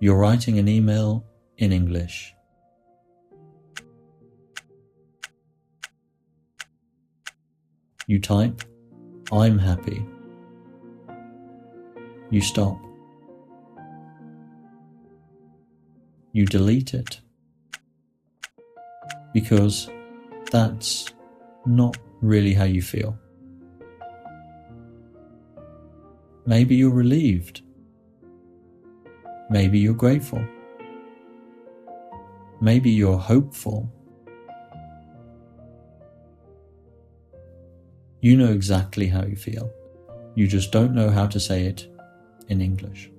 You're writing an email in English. You type, "I'm happy." You stop. You delete it. Because that's not really how you feel. Maybe you're relieved. Maybe you're grateful. Maybe you're hopeful. You know exactly how you feel. You just don't know how to say it in English.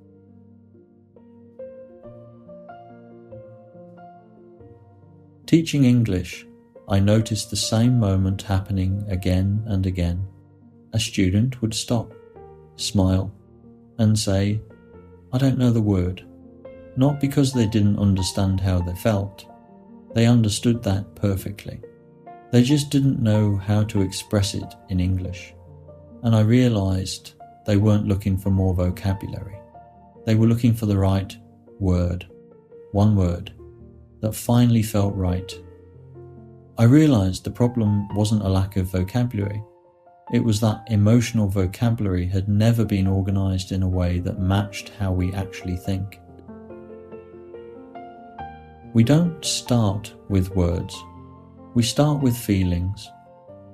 Teaching English, I noticed the same moment happening again and again. A student would stop, smile, and say, "I don't know the word." Not because they didn't understand how they felt. They understood that perfectly. They just didn't know how to express it in English. And I realized they weren't looking for more vocabulary. They were looking for the right word. One word that finally felt right. I realized the problem wasn't a lack of vocabulary. It was that emotional vocabulary had never been organized in a way that matched how we actually think. We don't start with words. We start with feelings.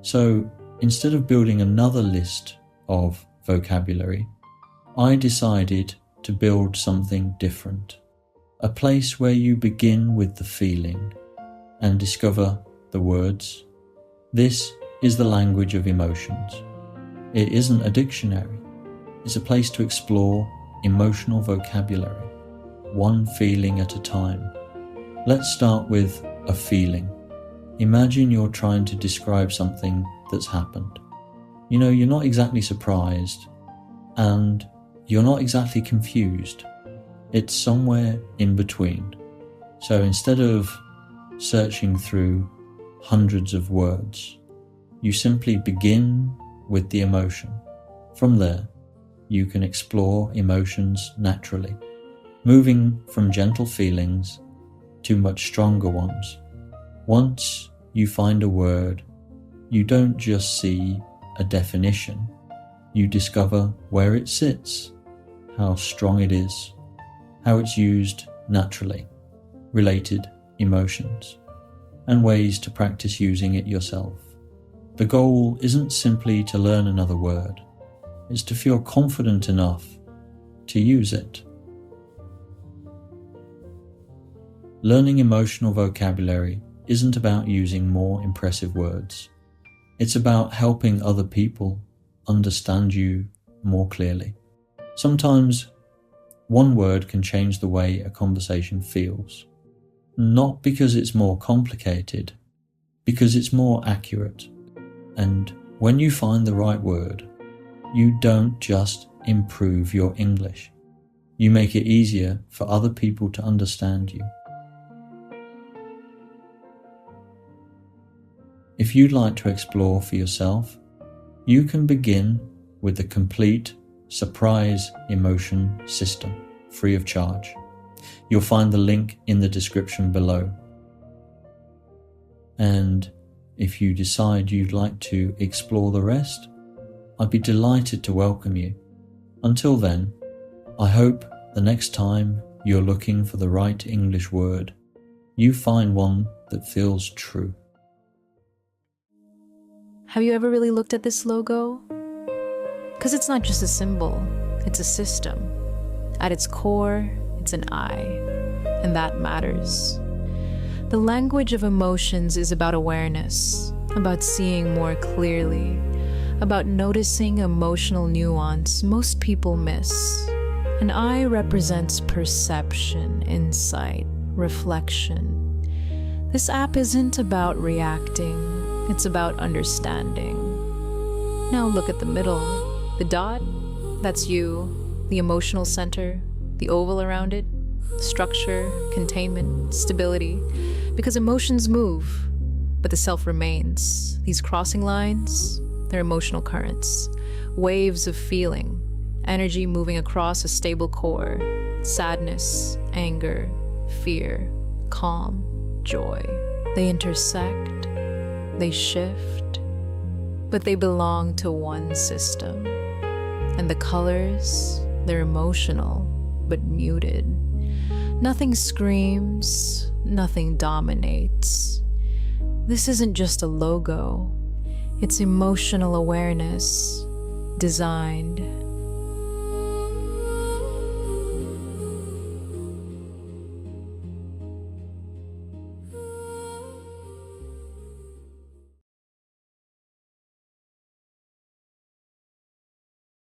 So instead of building another list of vocabulary, I decided to build something different. A place where you begin with the feeling and discover the words. This is the language of emotions. It isn't a dictionary. It's a place to explore emotional vocabulary, one feeling at a time. Let's start with a feeling. Imagine you're trying to describe something that's happened. You're not exactly surprised, and you're not exactly confused. It's somewhere in between. So instead of searching through hundreds of words, you simply begin with the emotion. From there, you can explore emotions naturally, moving from gentle feelings to much stronger ones. Once you find a word, you don't just see a definition. You discover where it sits, how strong it is, how it's used naturally, related emotions, and ways to practice using it yourself. The goal isn't simply to learn another word, it's to feel confident enough to use it. Learning emotional vocabulary isn't about using more impressive words. It's about helping other people understand you more clearly. Sometimes one word can change the way a conversation feels. Not because it's more complicated, because it's more accurate. And when you find the right word, you don't just improve your English. You make it easier for other people to understand you. If you'd like to explore for yourself, you can begin with the complete surprise emotion system, free of charge. You'll find the link in the description below. And if you decide you'd like to explore the rest, I'd be delighted to welcome you. Until then, I hope the next time you're looking for the right English word, you find one that feels true. Have you ever really looked at this logo? Because it's not just a symbol, it's a system. At its core, it's an I, and that matters. The language of emotions is about awareness, about seeing more clearly, about noticing emotional nuance most people miss. An I represents perception, insight, reflection. This app isn't about reacting. It's about understanding. Now look at the middle. The dot, that's you. The emotional center, the oval around it, structure, containment, stability. Because emotions move, but the self remains. These crossing lines, they're emotional currents, waves of feeling, energy moving across a stable core, sadness, anger, fear, calm, joy. They intersect, they shift, but they belong to one system. And the colors, they're emotional, but muted. Nothing screams, nothing dominates. This isn't just a logo, it's emotional awareness, designed